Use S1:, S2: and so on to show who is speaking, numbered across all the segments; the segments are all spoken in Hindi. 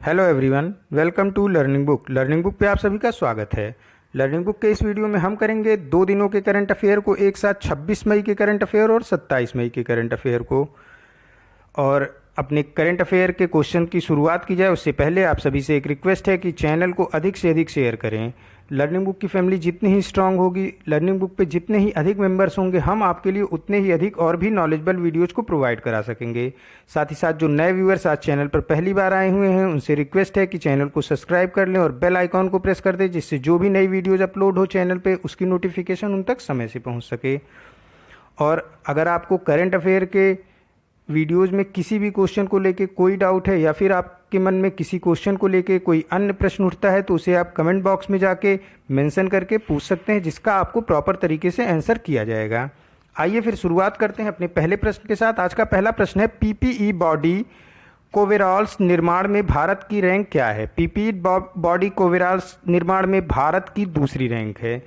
S1: Hello everyone, welcome to learning book. Learning book पे आप सभी का स्वागत है। लर्निंग बुक के इस वीडियो में हम करेंगे 2 दिनों के करंट अफेयर को एक साथ, 26 मई के करंट अफेयर और 27 मई के करंट अफेयर को। और अपने करंट अफेयर के क्वेश्चन की शुरुआत की जाए उससे पहले आप सभी से एक रिक्वेस्ट है कि चैनल को अधिक से अधिक शेयर करें। लर्निंग बुक की फैमिली जितनी ही स्ट्रांग होगी, लर्निंग बुक पे जितने ही अधिक मेंबर्स होंगे, हम आपके लिए उतने ही अधिक और भी नॉलेजेबल वीडियोज़ को प्रोवाइड करा सकेंगे। साथ ही साथ जो नए व्यूअर्स आज चैनल पर पहली बार आए हुए हैं, उनसे रिक्वेस्ट है कि चैनल को सब्सक्राइब कर लें और बेल आइकॉन को प्रेस कर दें, जिससे जो भी नई वीडियोज़ अपलोड हो चैनल पर उसकी नोटिफिकेशन उन तक समय से पहुँच सके। और अगर आपको करंट अफेयर के वीडियोस में किसी भी क्वेश्चन को लेके कोई डाउट है या फिर आपके मन में किसी क्वेश्चन को लेके कोई अन्य प्रश्न उठता है, तो उसे आप कमेंट बॉक्स में जाके मेंशन करके पूछ सकते हैं, जिसका आपको प्रॉपर तरीके से आंसर किया जाएगा। आइए फिर शुरुआत करते हैं अपने पहले प्रश्न के साथ। आज का पहला प्रश्न है, पीपीई बॉडी कोवेरॉल्स निर्माण में भारत की रैंक क्या है? पीपीई बॉडी कोवेरॉल्स निर्माण में भारत की दूसरी रैंक है।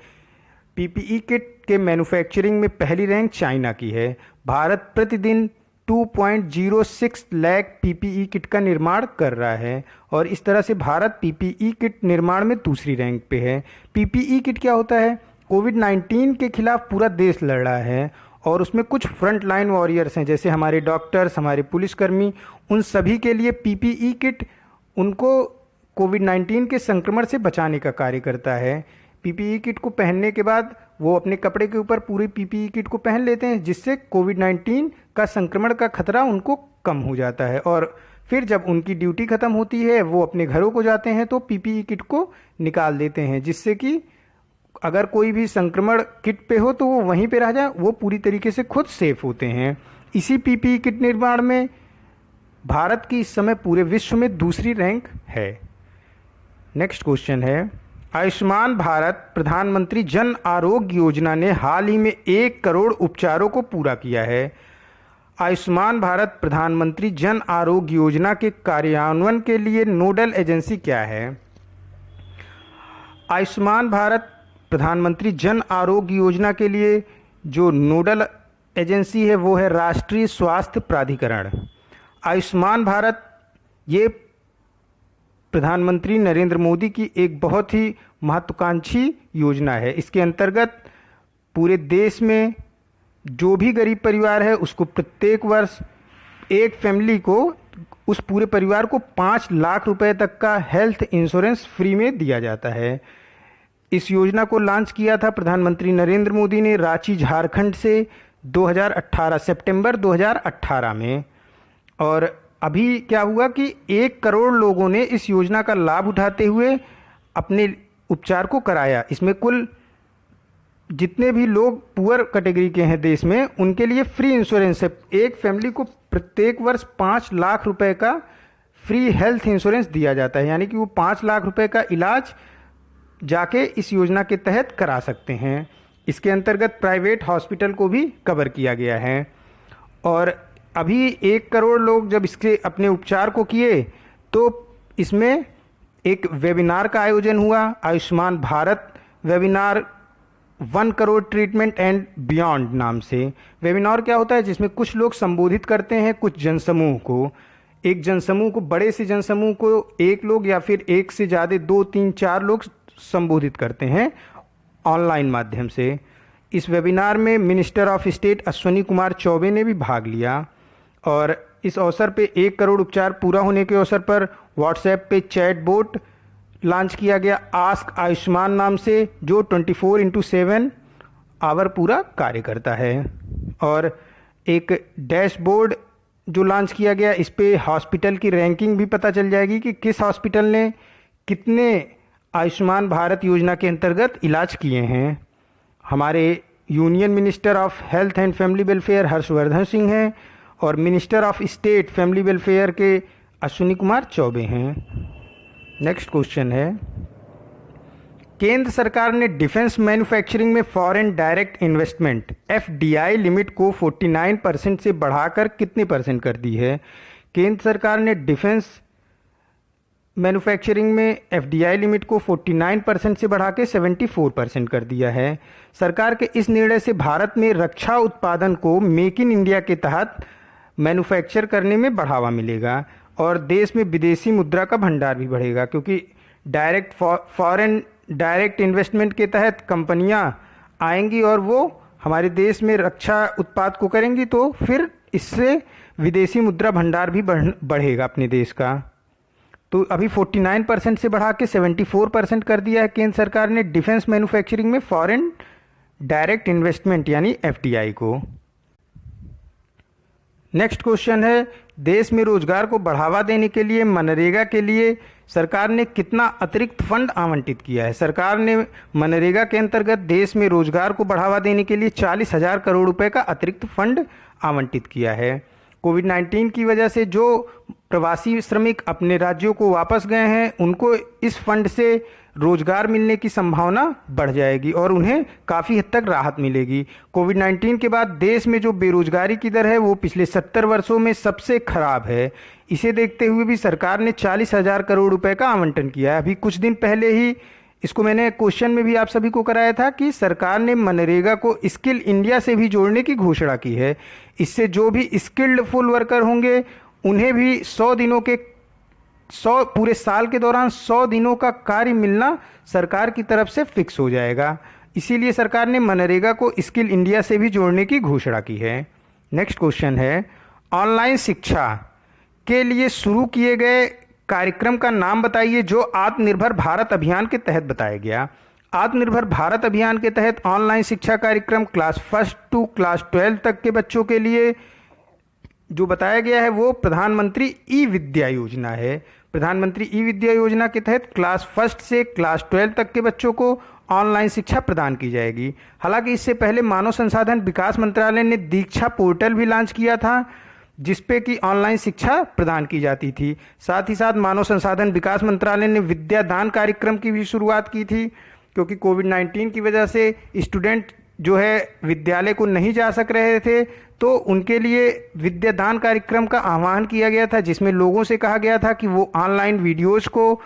S1: पीपीई किट के मैन्युफैक्चरिंग में पहली रैंक चाइना की है। भारत प्रतिदिन 2.06 लाख पीपीई किट का निर्माण कर रहा है और इस तरह से भारत पीपीई किट निर्माण में दूसरी रैंक पे है। पीपीई किट क्या होता है? कोविड-19 के खिलाफ पूरा देश लड़ रहा है और उसमें कुछ फ्रंट लाइन वॉरियर्स हैं, जैसे हमारे डॉक्टर्स, हमारे पुलिसकर्मी, उन सभी के लिए पीपीई किट उनको कोविड-19 के संक्रमण से बचाने का कार्य करता है। पीपीई किट को पहनने के बाद वो अपने कपड़े के ऊपर पूरी पीपीई किट को पहन लेते हैं, जिससे कोविड-19 का संक्रमण का खतरा उनको कम हो जाता है। और फिर जब उनकी ड्यूटी ख़त्म होती है, वो अपने घरों को जाते हैं तो पीपीई किट को निकाल देते हैं, जिससे कि अगर कोई भी संक्रमण किट पे हो तो वो वहीं पे रह जाए, वो पूरी तरीके से खुद सेफ होते हैं। इसी पीपीई किट निर्माण में भारत की इस समय पूरे विश्व में दूसरी रैंक है। नेक्स्ट क्वेश्चन है, आयुष्मान भारत प्रधानमंत्री जन आरोग्य योजना ने हाल ही में 1 करोड़ उपचारों को पूरा किया है। आयुष्मान भारत प्रधानमंत्री जन आरोग्य योजना के कार्यान्वयन के लिए नोडल एजेंसी क्या है? आयुष्मान भारत प्रधानमंत्री जन आरोग्य योजना के लिए जो नोडल एजेंसी है वो है राष्ट्रीय स्वास्थ्य प्राधिकरण। आयुष्मान भारत ये प्रधानमंत्री नरेंद्र मोदी की एक बहुत ही महत्वाकांक्षी योजना है। इसके अंतर्गत पूरे देश में जो भी गरीब परिवार है उसको प्रत्येक वर्ष एक फैमिली को, उस पूरे परिवार को 5 लाख रुपए तक का हेल्थ इंश्योरेंस फ्री में दिया जाता है। इस योजना को लॉन्च किया था प्रधानमंत्री नरेंद्र मोदी ने रांची, झारखंड से 2018 सितंबर 2018 में। और अभी क्या हुआ कि 1 करोड़ लोगों ने इस योजना का लाभ उठाते हुए अपने उपचार को कराया। इसमें कुल जितने भी लोग पुअर कैटेगरी के हैं देश में, उनके लिए फ्री इंश्योरेंस है। एक फैमिली को प्रत्येक वर्ष 5 लाख रुपए का फ्री हेल्थ इंश्योरेंस दिया जाता है, यानी कि वो 5 लाख रुपए का इलाज जाके इस योजना के तहत करा सकते हैं। इसके अंतर्गत प्राइवेट हॉस्पिटल को भी कवर किया गया है। और अभी 1 करोड़ लोग जब इसके अपने उपचार को किए तो इसमें एक वेबिनार का आयोजन हुआ, Ayushman Bharat webinar 1 crore treatment and beyond नाम से। वेबिनार क्या होता है? जिसमें कुछ लोग संबोधित करते हैं कुछ जनसमूह को। एक जनसमूह को, बड़े से जनसमूह को एक लोग या फिर एक से ज़्यादा 2, 3, 4 लोग संबोधित करते हैं ऑनलाइन माध्यम से। इस वेबिनार में minister of state Ashwini Kumar Choubey ने भी भाग लिया। और इस अवसर पे 1 करोड़ उपचार पूरा होने के अवसर पर व्हाट्सएप पे चैट बोट लॉन्च किया गया आस्क आयुष्मान नाम से, जो 24/7 आवर पूरा कार्य करता है। और एक डैशबोर्ड जो लॉन्च किया गया, इस पे हॉस्पिटल की रैंकिंग भी पता चल जाएगी कि किस हॉस्पिटल ने कितने आयुष्मान भारत योजना के अंतर्गत इलाज किए हैं। हमारे union minister of health and family welfare Harshvardhan Singh हैं और minister of state family welfare के अश्विनी कुमार चौबे हैं। नेक्स्ट क्वेश्चन है, केंद्र सरकार ने डिफेंस मैन्युफैक्चरिंग में foreign direct investment FDI limit को 49% से बढ़ाकर कितने % कर दी है? केंद्र सरकार ने डिफेंस मैन्युफैक्चरिंग में एफडीआई लिमिट को 49% से बढ़ा के 74% कर दिया है। सरकार के इस निर्णय से भारत में रक्षा उत्पादन को मेक इन इंडिया के तहत मैन्युफैक्चर करने में बढ़ावा मिलेगा और देश में विदेशी मुद्रा का भंडार भी बढ़ेगा, क्योंकि फॉरेन डायरेक्ट इन्वेस्टमेंट के तहत कंपनियां आएंगी और वो हमारे देश में रक्षा उत्पाद को करेंगी, तो फिर इससे विदेशी मुद्रा भंडार भी बढ़ेगा अपने देश का। तो अभी 49% से बढ़ा के 74% कर दिया है केंद्र सरकार ने डिफेंस मैन्युफैक्चरिंग में फॉरेन डायरेक्ट इन्वेस्टमेंट यानी एफडीआई को। नेक्स्ट क्वेश्चन है, देश में रोजगार को बढ़ावा देने के लिए मनरेगा के लिए सरकार ने कितना अतिरिक्त फंड आवंटित किया है। सरकार ने मनरेगा के अंतर्गत देश में रोजगार को बढ़ावा देने के लिए 40,000 करोड़ रुपए का अतिरिक्त फंड आवंटित किया है। कोविड-19 की वजह से जो प्रवासी श्रमिक अपने राज्यों को वापस गए हैं, उनको इस फंड से रोजगार मिलने की संभावना बढ़ जाएगी और उन्हें काफ़ी हद तक राहत मिलेगी। कोविड-19 के बाद देश में जो बेरोजगारी की दर है वो पिछले 70 वर्षों में सबसे खराब है। इसे देखते हुए भी सरकार ने 40,000 करोड़ रुपए का आवंटन किया है। अभी कुछ दिन पहले ही इसको मैंने क्वेश्चन में भी आप सभी को कराया था कि सरकार ने मनरेगा को स्किल इंडिया से भी जोड़ने की घोषणा की है। इससे जो भी स्किल्ड फुल वर्कर होंगे उन्हें भी 100 पूरे साल के दौरान 100 दिनों का कार्य मिलना सरकार की तरफ से फिक्स हो जाएगा। इसीलिए सरकार ने मनरेगा को स्किल इंडिया से भी जोड़ने की घोषणा की है। नेक्स्ट क्वेश्चन है, ऑनलाइन शिक्षा के लिए शुरू किए गए कार्यक्रम का नाम बताइए जो आत्मनिर्भर भारत अभियान के तहत बताया गया। आत्मनिर्भर भारत अभियान के तहत ऑनलाइन शिक्षा कार्यक्रम क्लास 1 टू क्लास 12 तक के बच्चों के लिए जो बताया गया है वो प्रधानमंत्री ई विद्या योजना है। प्रधानमंत्री ई विद्या योजना के तहत क्लास 1 से क्लास 12 तक के बच्चों को ऑनलाइन शिक्षा प्रदान की जाएगी। हालांकि इससे पहले मानव संसाधन विकास मंत्रालय ने दीक्षा पोर्टल भी लॉन्च किया था जिसपे कि ऑनलाइन शिक्षा प्रदान की जाती थी। साथ ही साथ मानव संसाधन विकास मंत्रालय ने विद्यादान कार्यक्रम की भी शुरुआत की थी, क्योंकि कोविड-19 की वजह से स्टूडेंट जो है विद्यालय को नहीं जा सक रहे थे, तो उनके लिए विद्यादान कार्यक्रम का आह्वान किया गया था, जिसमें लोगों से कहा गया था कि वो ऑनलाइन वीडियोज़ को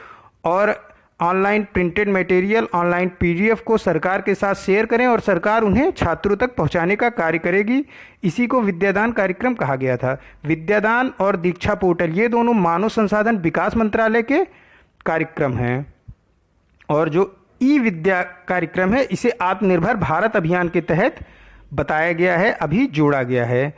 S1: और online printed material, online PDF को सरकार के साथ शेयर करें और सरकार उन्हें छात्रों तक पहुंचाने का कार्य करेगी। इसी को विद्यादान कार्यक्रम कहा गया था। विद्यादान और दीक्षा पोर्टल ये दोनों मानव संसाधन विकास मंत्रालय के कार्यक्रम हैं और जो ई विद्या कार्यक्रम है इसे आत्मनिर्भर भारत अभियान के तहत बताया गया है, अभी जोड़ा गया है।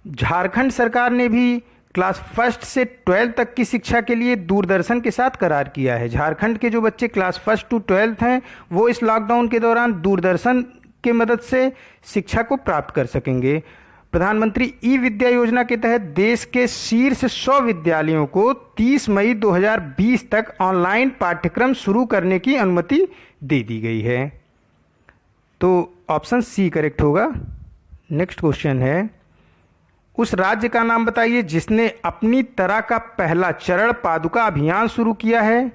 S1: झारखंड सरकार ने भी क्लास 1 से 12 तक की शिक्षा के लिए दूरदर्शन के साथ करार किया है। झारखंड के जो बच्चे क्लास 1 टू 12 हैं वो इस लॉकडाउन के दौरान दूरदर्शन के मदद से शिक्षा को प्राप्त कर सकेंगे। प्रधानमंत्री ई विद्या योजना के तहत देश के शीर्ष 100 विद्यालयों को 30 मई 2020 तक ऑनलाइन पाठ्यक्रम शुरू करने की अनुमति दे दी गई है। तो ऑप्शन सी करेक्ट होगा। नेक्स्ट क्वेश्चन है, उस राज्य का नाम बताइए जिसने अपनी तरह का पहला चरण पादुका अभियान शुरू किया है,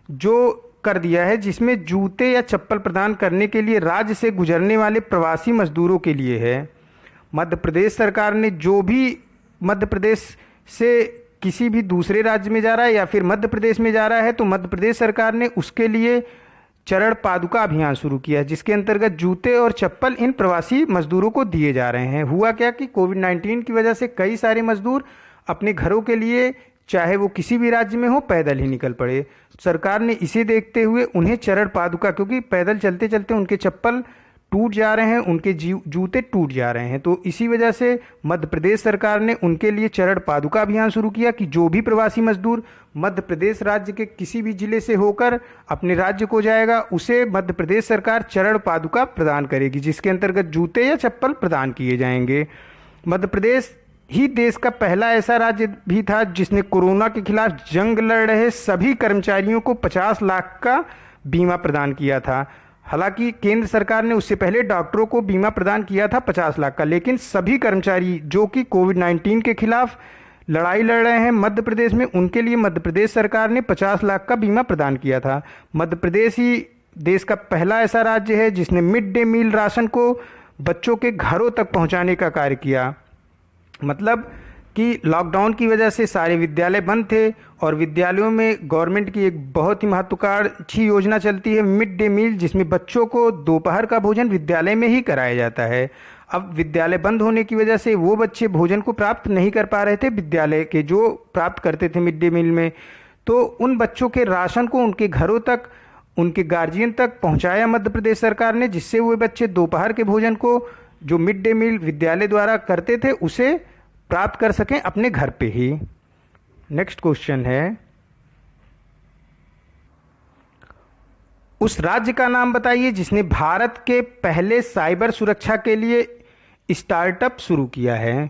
S1: जो कर दिया है, जिसमें जूते या चप्पल प्रदान करने के लिए राज्य से गुजरने वाले प्रवासी मजदूरों के लिए है। मध्य प्रदेश सरकार ने जो भी मध्य प्रदेश से किसी भी दूसरे राज्य में जा रहा है या फिर मध्य प्रदेश में जा रहा है, तो मध्य प्रदेश सरकार ने उसके लिए चरण पादुका अभियान शुरू किया है, जिसके अंतर्गत जूते और चप्पल इन प्रवासी मजदूरों को दिए जा रहे हैं। हुआ क्या कि कोविड-19 की वजह से कई सारे मजदूर अपने घरों के लिए, चाहे वो किसी भी राज्य में हो, पैदल ही निकल पड़े। सरकार ने इसे देखते हुए उन्हें चरण पादुका, क्योंकि पैदल चलते चलते उनके चप्पल टूट जा रहे हैं, उनके जूते टूट जा रहे हैं, तो इसी वजह से मध्य प्रदेश सरकार ने उनके लिए चरण पादुका अभियान शुरू किया कि जो भी प्रवासी मजदूर मध्य प्रदेश राज्य के किसी भी जिले से होकर अपने राज्य को जाएगा उसे मध्य प्रदेश सरकार चरण पादुका प्रदान करेगी, जिसके अंतर्गत जूते या चप्पल प्रदान किए जाएंगे। मध्य प्रदेश ही देश का पहला ऐसा राज्य भी था जिसने कोरोना के खिलाफ जंग लड़ रहे सभी कर्मचारियों को 50 लाख का बीमा प्रदान किया था। हालांकि केंद्र सरकार ने उससे पहले डॉक्टरों को बीमा प्रदान किया था 50 लाख का, लेकिन सभी कर्मचारी जो कि कोविड-19 के खिलाफ लड़ाई लड़ रहे हैं मध्य प्रदेश में, उनके लिए मध्य प्रदेश सरकार ने 50 लाख का बीमा प्रदान किया था। मध्य प्रदेश ही देश का पहला ऐसा राज्य है जिसने मिड डे मील राशन को बच्चों के घरों तक पहुंचाने का कार्य किया। मतलब कि लॉकडाउन की वजह से सारे विद्यालय बंद थे और विद्यालयों में गवर्नमेंट की एक बहुत ही महत्वाकांक्षी योजना चलती है मिड डे मील, जिसमें बच्चों को दोपहर का भोजन विद्यालय में ही कराया जाता है। अब विद्यालय बंद होने की वजह से वो बच्चे भोजन को प्राप्त नहीं कर पा रहे थे, विद्यालय के जो प्राप्त करते थे मिड डे मील में। तो उन बच्चों के राशन को उनके घरों तक, उनके गार्जियन तक पहुंचाया मध्य प्रदेश सरकार ने, जिससे वो बच्चे दोपहर के भोजन को जो मिड डे मील विद्यालय द्वारा करते थे उसे प्राप्त कर सकें अपने घर पे ही। नेक्स्ट क्वेश्चन है, उस राज्य का नाम बताइए जिसने भारत के पहले साइबर सुरक्षा के लिए स्टार्टअप शुरू किया है।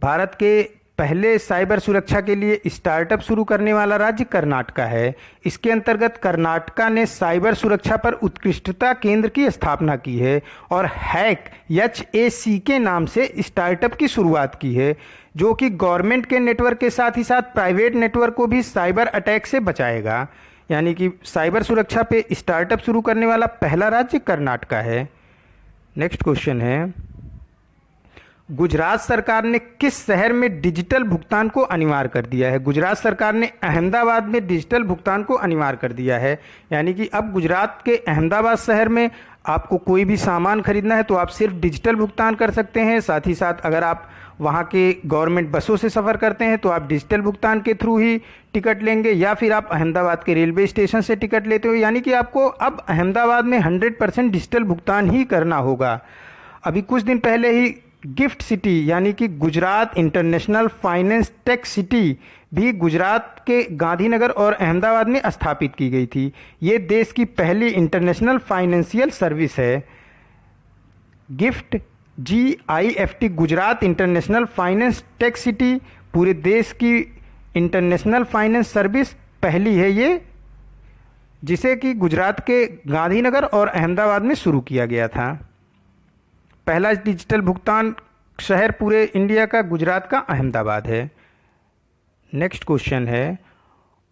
S1: भारत के पहले साइबर सुरक्षा के लिए स्टार्टअप शुरू करने वाला राज्य कर्नाटका है। इसके अंतर्गत कर्नाटका ने साइबर सुरक्षा पर उत्कृष्टता केंद्र की स्थापना की है और हैक HAC के नाम से स्टार्टअप की शुरुआत की है, जो कि गवर्नमेंट के नेटवर्क के साथ ही साथ प्राइवेट नेटवर्क को भी साइबर अटैक से बचाएगा। यानी कि साइबर सुरक्षा पे स्टार्टअप शुरू करने वाला पहला राज्य कर्नाटका है। नेक्स्ट क्वेश्चन है, गुजरात सरकार ने किस शहर में डिजिटल भुगतान को अनिवार्य कर दिया है। गुजरात सरकार ने अहमदाबाद में डिजिटल भुगतान को अनिवार्य कर दिया है। यानी कि अब गुजरात के अहमदाबाद शहर में आपको कोई भी सामान खरीदना है तो आप सिर्फ डिजिटल भुगतान कर सकते हैं। साथ ही साथ अगर आप वहाँ के गवर्नमेंट बसों से सफ़र करते हैं तो आप डिजिटल भुगतान के थ्रू ही टिकट लेंगे, या फिर आप अहमदाबाद के रेलवे स्टेशन से टिकट लेते हो। यानी कि आपको अब अहमदाबाद में 100% डिजिटल भुगतान ही करना होगा। अभी कुछ दिन पहले ही गिफ्ट सिटी यानी कि Gujarat international finance tech city भी गुजरात के गांधीनगर और अहमदाबाद में स्थापित की गई थी। ये देश की पहली इंटरनेशनल फाइनेंशियल सर्विस है। Gift GIFT Gujarat international finance tech city पूरे देश की इंटरनेशनल फाइनेंस सर्विस पहली है ये, जिसे कि गुजरात के गांधीनगर और अहमदाबाद में शुरू किया गया था। पहला डिजिटल भुगतान शहर पूरे इंडिया का गुजरात का अहमदाबाद है। नेक्स्ट क्वेश्चन है,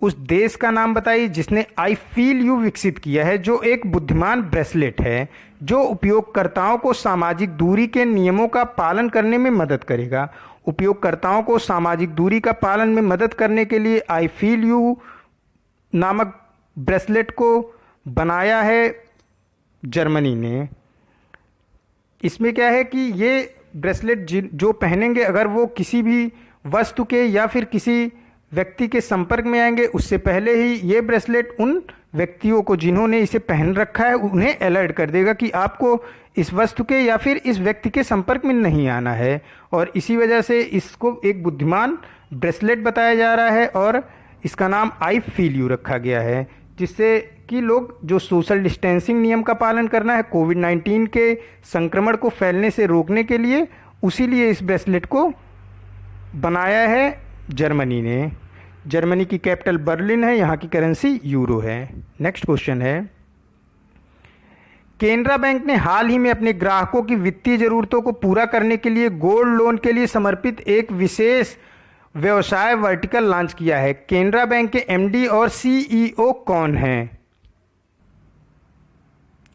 S1: उस देश का नाम बताइए जिसने आई फील यू विकसित किया है, जो एक बुद्धिमान ब्रेसलेट है जो उपयोगकर्ताओं को सामाजिक दूरी के नियमों का पालन करने में मदद करेगा। उपयोगकर्ताओं को सामाजिक दूरी का पालन में मदद करने के लिए आई फील यू नामक ब्रेसलेट को बनाया है जर्मनी ने। इसमें क्या है कि ये ब्रेसलेट जो पहनेंगे, अगर वो किसी भी वस्तु के या फिर किसी व्यक्ति के संपर्क में आएंगे, उससे पहले ही ये ब्रेसलेट उन व्यक्तियों को जिन्होंने इसे पहन रखा है उन्हें अलर्ट कर देगा कि आपको इस वस्तु के या फिर इस व्यक्ति के संपर्क में नहीं आना है। और इसी वजह से इसको एक बुद्धिमान ब्रेसलेट बताया जा रहा है और इसका नाम आई फील यू रखा गया है, जिससे कि लोग जो सोशल डिस्टेंसिंग नियम का पालन करना है कोविड-19 के संक्रमण को फैलने से रोकने के लिए, उसी लिए इस ब्रेसलेट को बनाया है जर्मनी ने। जर्मनी की कैपिटल बर्लिन है, यहाँ की करेंसी यूरो है। नेक्स्ट क्वेश्चन है, केनरा बैंक ने हाल ही में अपने ग्राहकों की वित्तीय जरूरतों को पूरा करने के लिए गोल्ड लोन के लिए समर्पित एक विशेष व्यवसाय वर्टिकल लॉन्च किया है। केनरा बैंक के MD और CEO कौन हैं?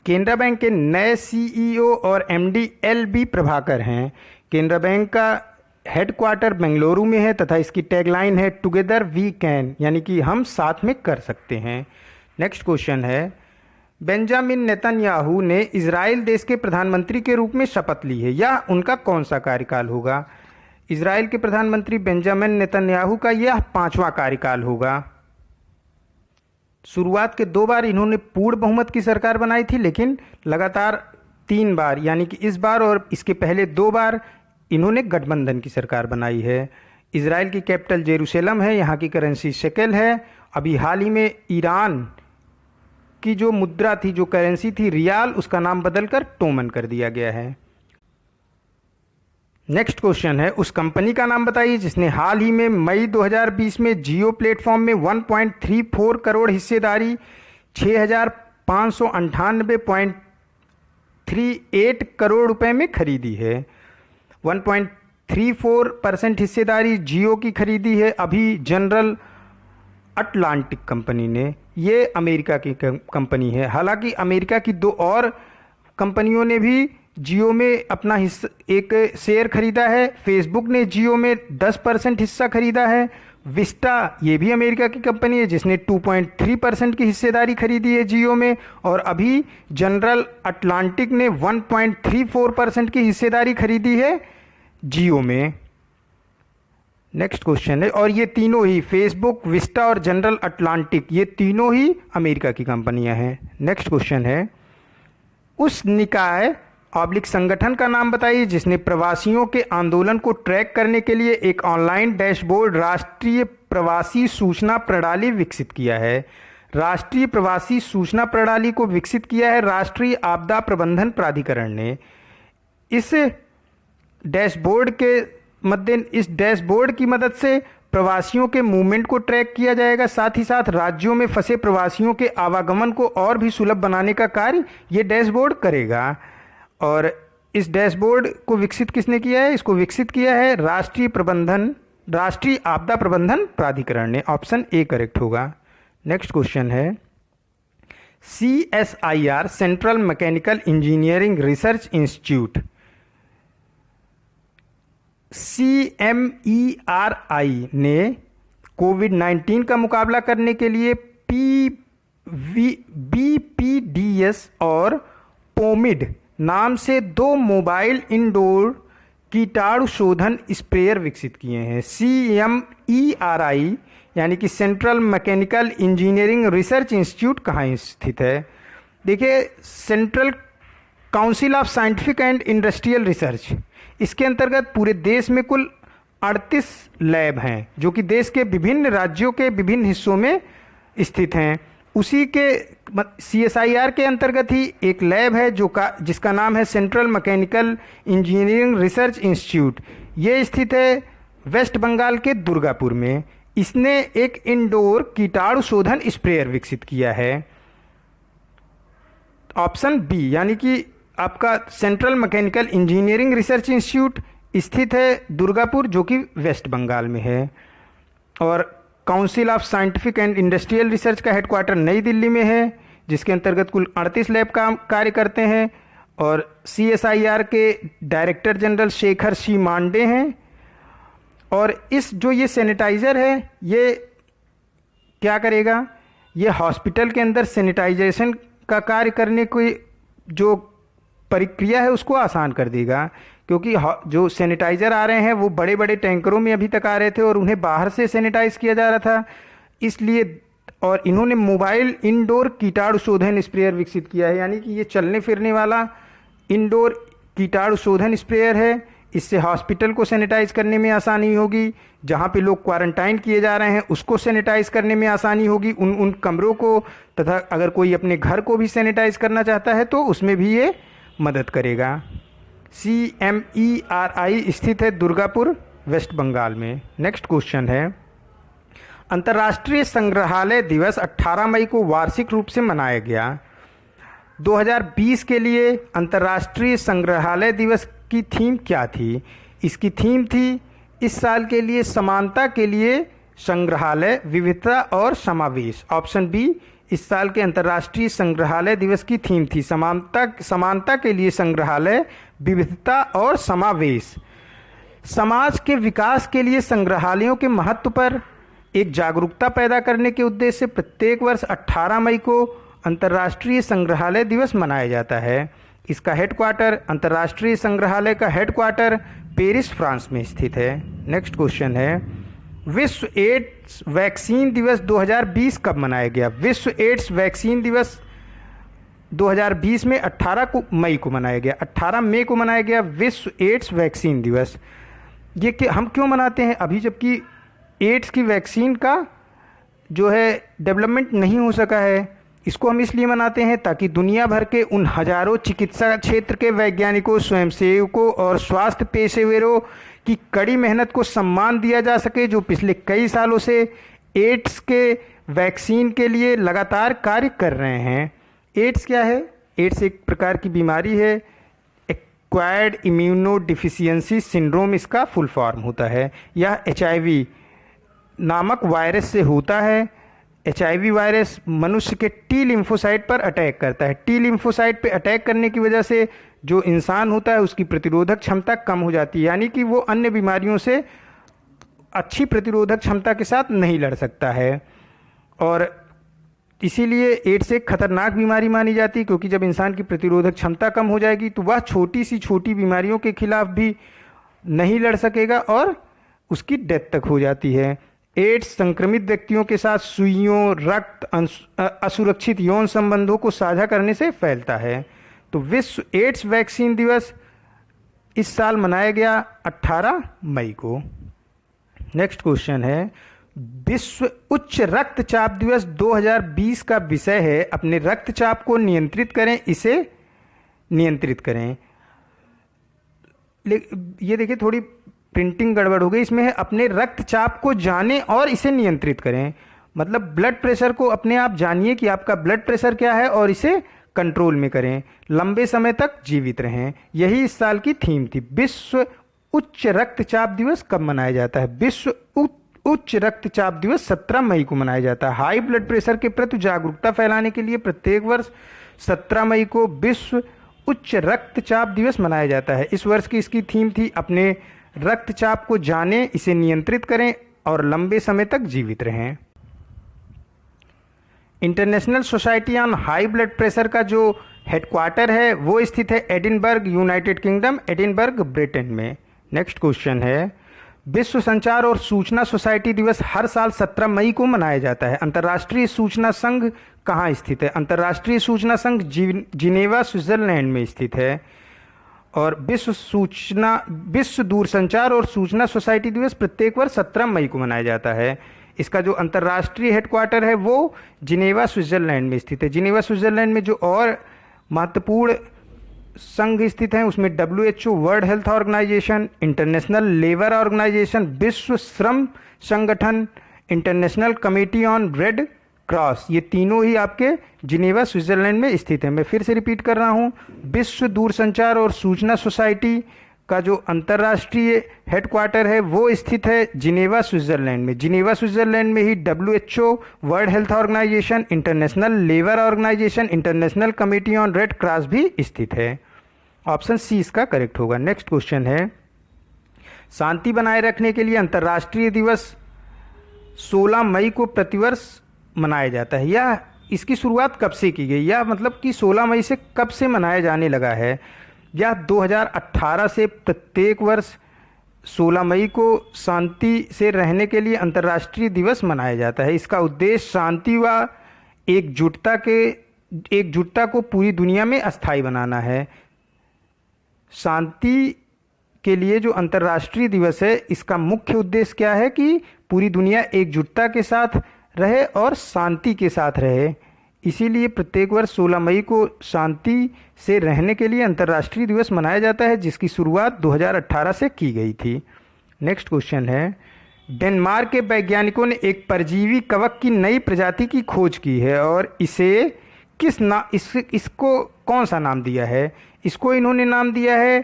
S1: केनरा बैंक के नए CEO और MD LB प्रभाकर हैं। केनरा बैंक का हेडक्वार्टर बेंगलुरु में है तथा इसकी टैगलाइन है टुगेदर वी कैन, यानी कि हम साथ में कर सकते हैं। नेक्स्ट क्वेश्चन है, बेंजामिन नेतन्याहू ने इजराइल देश के प्रधानमंत्री के रूप में शपथ ली है, या उनका कौन सा कार्यकाल होगा? इजराइल के प्रधानमंत्री बेंजामिन नेतन्याहू का यह 5वां कार्यकाल होगा। शुरुआत के 2 बार इन्होंने पूर्ण बहुमत की सरकार बनाई थी, लेकिन लगातार 3 बार यानी कि इस बार और इसके पहले 2 बार इन्होंने गठबंधन की सरकार बनाई है। इजराइल की कैपिटल जेरूसलम है, यहाँ की करेंसी शेकेल है। अभी हाल ही में ईरान की जो मुद्रा थी, जो करेंसी थी रियाल, उसका नाम बदलकर टोमन कर दिया गया है। नेक्स्ट क्वेश्चन है, उस कंपनी का नाम बताइए जिसने हाल ही में मई 2020 में जियो प्लेटफॉर्म में 1.34 करोड़ हिस्सेदारी 6,598.38 करोड़ रुपए में खरीदी है। 1.34% हिस्सेदारी जियो की खरीदी है अभी जनरल अटलांटिक कंपनी ने। ये अमेरिका की कंपनी है। हालांकि अमेरिका की 2 और कंपनियों ने भी जियो में अपना हिस्सा एक शेयर खरीदा है। फेसबुक ने जियो में 10% हिस्सा खरीदा है। विस्टा ये भी अमेरिका की कंपनी है जिसने 2.3% की हिस्सेदारी खरीदी है जियो में, और अभी जनरल अटलांटिक ने 1.34% की हिस्सेदारी खरीदी है जियो में। नेक्स्ट क्वेश्चन है, और ये तीनों ही फेसबुक, विस्टा और जनरल अटलांटिक ये तीनों ही अमेरिका की कंपनियां हैं। नेक्स्ट क्वेश्चन है, उस निकाय ऑब्लिक संगठन का नाम बताइए जिसने प्रवासियों के आंदोलन को ट्रैक करने के लिए एक ऑनलाइन डैशबोर्ड राष्ट्रीय प्रवासी सूचना प्रणाली विकसित किया है। राष्ट्रीय प्रवासी सूचना प्रणाली को विकसित किया है राष्ट्रीय आपदा प्रबंधन प्राधिकरण ने। इस डैशबोर्ड की मदद से प्रवासियों के मूवमेंट को ट्रैक किया जाएगा, साथ ही साथ राज्यों में फंसे प्रवासियों के आवागमन को और भी सुलभ बनाने का कार्य ये डैशबोर्ड करेगा। और इस डैशबोर्ड को विकसित किसने किया है? इसको विकसित किया है राष्ट्रीय आपदा प्रबंधन प्राधिकरण ने। ऑप्शन ए करेक्ट होगा। नेक्स्ट क्वेश्चन है, CSIR central mechanical engineering research institute CMERI ने कोविड-19 का मुकाबला करने के लिए BPDS और पोमिड नाम से 2 मोबाइल इंडोर कीटाणु शोधन स्प्रेयर विकसित किए हैं। CMERI यानी कि central mechanical engineering research institute कहाँ स्थित है? देखिए, central council of scientific and industrial research, इसके अंतर्गत पूरे देश में कुल 38 लैब हैं जो कि देश के विभिन्न राज्यों के विभिन्न हिस्सों में स्थित हैं। उसी के CSIR के अंतर्गत ही एक लैब है जिसका नाम है central mechanical engineering research institute. ये स्थित है वेस्ट बंगाल के दुर्गापुर में। इसने एक इंडोर कीटाणु शोधन स्प्रेयर विकसित किया है। ऑप्शन बी यानी कि आपका central mechanical engineering research institute स्थित है दुर्गापुर जो कि वेस्ट बंगाल में है। और council of scientific and industrial research का हेडक्वार्टर नई दिल्ली में है जिसके अंतर्गत कुल 38 लैब काम कार्य करते हैं। और CSIR के डायरेक्टर जनरल शेखर सी मांडे हैं। और ये सैनिटाइज़र है ये क्या करेगा? ये हॉस्पिटल के अंदर सैनिटाइजेशन का कार्य करने की जो प्रक्रिया है उसको आसान कर देगा, क्योंकि जो सैनिटाइज़र आ रहे हैं वो बड़े बड़े टैंकरों में अभी तक आ रहे थे और उन्हें बाहर से सैनिटाइज किया जा रहा था, इसलिए। और इन्होंने मोबाइल इंडोर कीटाणु शोधन स्प्रेयर विकसित किया है, यानी कि ये चलने फिरने वाला इंडोर कीटाणु शोधन स्प्रेयर है। इससे हॉस्पिटल को सैनिटाइज करने में आसानी होगी, जहाँ पे लोग क्वारंटाइन किए जा रहे हैं उसको सैनिटाइज करने में आसानी होगी, उन कमरों को, तथा अगर कोई अपने घर को भी सैनिटाइज करना चाहता है तो उसमें भी ये मदद करेगा। CMERI स्थित है दुर्गापुर वेस्ट बंगाल में। नेक्स्ट क्वेश्चन है, अंतर्राष्ट्रीय संग्रहालय दिवस 18 मई को वार्षिक रूप से मनाया गया। 2020 के लिए अंतर्राष्ट्रीय संग्रहालय दिवस की थीम क्या थी? इसकी थीम थी इस साल के लिए समानता के लिए संग्रहालय, विविधता और समावेश। ऑप्शन बी इस साल के अंतर्राष्ट्रीय संग्रहालय दिवस की थीम थी समानता के लिए संग्रहालय, विविधता और समावेश। समाज के विकास के लिए संग्रहालयों के महत्व पर एक जागरूकता पैदा करने के उद्देश्य से प्रत्येक वर्ष 18 मई को अंतर्राष्ट्रीय संग्रहालय दिवस मनाया जाता है। इसका हेडक्वार्टर, अंतर्राष्ट्रीय संग्रहालय का हेडक्वार्टर पेरिस, फ्रांस में स्थित है। नेक्स्ट क्वेश्चन है, विश्व एड्स वैक्सीन दिवस 2020 कब मनाया गया? विश्व एड्स वैक्सीन दिवस 2020 में 18 मई को मनाया गया। 18 मई को मनाया गया विश्व एड्स वैक्सीन दिवस। ये हम क्यों मनाते हैं? अभी जबकि एड्स की वैक्सीन का जो है डेवलपमेंट नहीं हो सका है, इसको हम इसलिए मनाते हैं ताकि दुनिया भर के उन हजारों चिकित्सा क्षेत्र के वैज्ञानिकों, स्वयंसेवकों और स्वास्थ्य पेशेवरों की कड़ी मेहनत को सम्मान दिया जा सके जो पिछले कई सालों से एड्स के वैक्सीन के लिए लगातार कार्य कर रहे हैं। एड्स क्या है? एड्स एक प्रकार की बीमारी है, एक्वायर्ड इम्यूनो डिफिशियंसी सिंड्रोम इसका फुल फॉर्म होता है। यह HIV नामक वायरस से होता है। HIV वायरस मनुष्य के T लिम्फोसाइट पर अटैक करता है। T लिम्फोसाइट पे अटैक करने की वजह से जो इंसान होता है उसकी प्रतिरोधक क्षमता कम हो जाती है, यानी कि वो अन्य बीमारियों से अच्छी प्रतिरोधक क्षमता के साथ नहीं लड़ सकता है और इसीलिए एड्स एक खतरनाक बीमारी मानी जाती है, क्योंकि जब इंसान की प्रतिरोधक क्षमता कम हो जाएगी तो वह छोटी सी छोटी बीमारियों के खिलाफ भी नहीं लड़ सकेगा और उसकी डेथ तक हो जाती है। एड्स संक्रमित व्यक्तियों के साथ सुइयों, रक्त, असुरक्षित यौन संबंधों को साझा करने से फैलता है। तो विश्व एड्स वैक्सीन दिवस इस साल मनाया गया 18 मई को। नेक्स्ट क्वेश्चन है, विश्व उच्च रक्तचाप दिवस 2020 का विषय है अपने रक्तचाप को नियंत्रित करें, इसे नियंत्रित करें। ये देखिए थोड़ी प्रिंटिंग गड़बड़ हो गई, इसमें है अपने रक्तचाप को जानें और इसे नियंत्रित करें। मतलब ब्लड प्रेशर को अपने आप जानिए कि आपका ब्लड प्रेशर क्या है और इसे कंट्रोल में करें, लंबे समय तक जीवित रहें। यही इस साल की थीम थी। विश्व उच्च रक्तचाप दिवस कब मनाया जाता है? विश्व उच्च रक्तचाप दिवस 17 मई को मनाया जाता है। हाई ब्लड प्रेशर के प्रति जागरूकता फैलाने के लिए प्रत्येक वर्ष 17 मई को विश्व उच्च रक्तचाप दिवस मनाया जाता है। इस वर्ष की इसकी थीम थी अपने रक्तचाप को जानें, इसे नियंत्रित करें और लंबे समय तक जीवित रहें। International society on high blood pressure का जो हेडक्वार्टर है वो स्थित है Edinburgh, United kingdom, Edinburgh, Britain में। नेक्स्ट क्वेश्चन है, विश्व संचार और सूचना सोसाइटी दिवस हर साल 17 मई को मनाया जाता है। अंतर्राष्ट्रीय सूचना संघ कहाँ स्थित है? अंतर्राष्ट्रीय सूचना संघ जिनेवा, स्विट्जरलैंड में स्थित है। और विश्व दूरसंचार और सूचना सोसाइटी दिवस प्रत्येक वर्ष 17 मई को मनाया जाता है। इसका जो अंतर्राष्ट्रीय हेडक्वार्टर है वो जिनेवा, स्विट्जरलैंड में स्थित है। जिनेवा, स्विट्जरलैंड में जो और महत्वपूर्ण संघ स्थित हैं उसमें WHO, world health organisation, international labour organisation, विश्व श्रम संगठन, international committee on red cross, ये तीनों ही आपके जिनेवा, स्विट्जरलैंड में स्थित है। मैं फिर से रिपीट कर रहा हूँ, विश्व दूरसंचार और सूचना सोसाइटी का जो अंतर्राष्ट्रीय हेडक्वार्टर है वो स्थित है जिनेवा, स्विट्जरलैंड में। जिनेवा, स्विट्जरलैंड में ही WHO, world health organisation, international labour organisation, international committee on red cross भी स्थित है। ऑप्शन सी इसका करेक्ट होगा। नेक्स्ट क्वेश्चन है, शांति बनाए रखने के लिए अंतर्राष्ट्रीय दिवस 16 मई को प्रतिवर्ष मनाया जाता है। यह इसकी शुरुआत कब से की गई? या मतलब कि 16 मई से कब से मनाया जाने लगा है? यह 2018 से प्रत्येक वर्ष 16 मई को शांति से रहने के लिए अंतर्राष्ट्रीय दिवस मनाया जाता है। इसका उद्देश्य शांति व एकजुटता को पूरी दुनिया में अस्थायी बनाना है। शांति के लिए जो अंतर्राष्ट्रीय दिवस है इसका मुख्य उद्देश्य क्या है कि पूरी दुनिया एकजुटता के साथ रहे और शांति के साथ रहे। इसीलिए प्रत्येक वर्ष 16 मई को शांति से रहने के लिए अंतर्राष्ट्रीय दिवस मनाया जाता है, जिसकी शुरुआत 2018 से की गई थी। नेक्स्ट क्वेश्चन है, डेनमार्क के वैज्ञानिकों ने एक परजीवी कवक की नई प्रजाति की खोज की है और इसे इसको कौन सा नाम दिया है? इसको इन्होंने नाम दिया है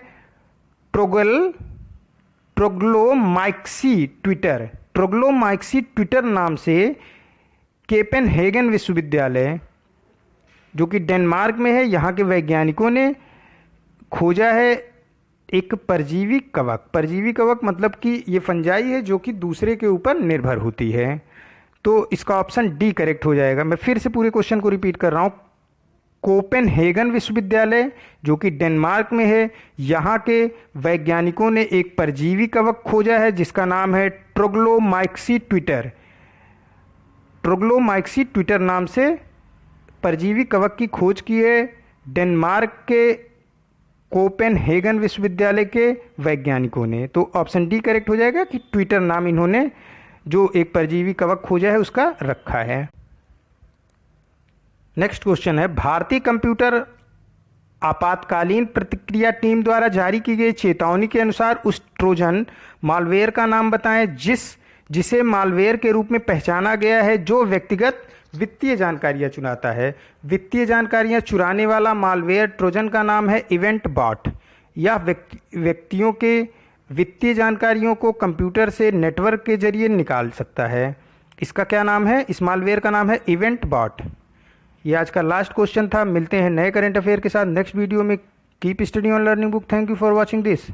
S1: ट्रोग्लोमाइक्सी ट्विटर। ट्रोग्लोमाइक्सी ट्विटर नाम से कोपेनहेगन विश्वविद्यालय जो कि डेनमार्क में है, यहाँ के वैज्ञानिकों ने खोजा है एक परजीवी कवक। परजीवी कवक मतलब कि ये फंजाई है जो कि दूसरे के ऊपर निर्भर होती है। तो इसका ऑप्शन डी करेक्ट हो जाएगा। मैं फिर से पूरे क्वेश्चन को रिपीट कर रहा हूँ। कोपेनहेगन विश्वविद्यालय जो कि डेनमार्क में है, यहाँ के वैज्ञानिकों ने एक परजीवी कवक खोजा है जिसका नाम है ट्रोग्लोमाइक्सी ट्विटर। ट्रोग्लोमाइक्सी ट्विटर नाम से परजीवी कवक की खोज की है डेनमार्क के कोपेनहेगन विश्वविद्यालय के वैज्ञानिकों ने। तो ऑप्शन डी करेक्ट हो जाएगा कि ट्विटर नाम इन्होंने जो एक परजीवी कवक खोजा है उसका रखा है। नेक्स्ट क्वेश्चन है, भारतीय कंप्यूटर आपातकालीन प्रतिक्रिया टीम द्वारा जारी की गई चेतावनी के अनुसार उस ट्रोजन मालवेयर का नाम बताएं जिसे मालवेयर के रूप में पहचाना गया है जो व्यक्तिगत वित्तीय जानकारियां चुराता है। वित्तीय जानकारियां चुराने वाला मालवेयर ट्रोजन का नाम है इवेंट बॉट। यह व्यक्तियों के वित्तीय जानकारियों को कंप्यूटर से नेटवर्क के जरिए निकाल सकता है। इसका क्या नाम है? इस मालवेयर का नाम है इवेंट बॉट। ये आज का लास्ट क्वेश्चन था। मिलते हैं नए करंट अफेयर के साथ नेक्स्ट वीडियो में। Keep study on learning book. Thank you for watching this.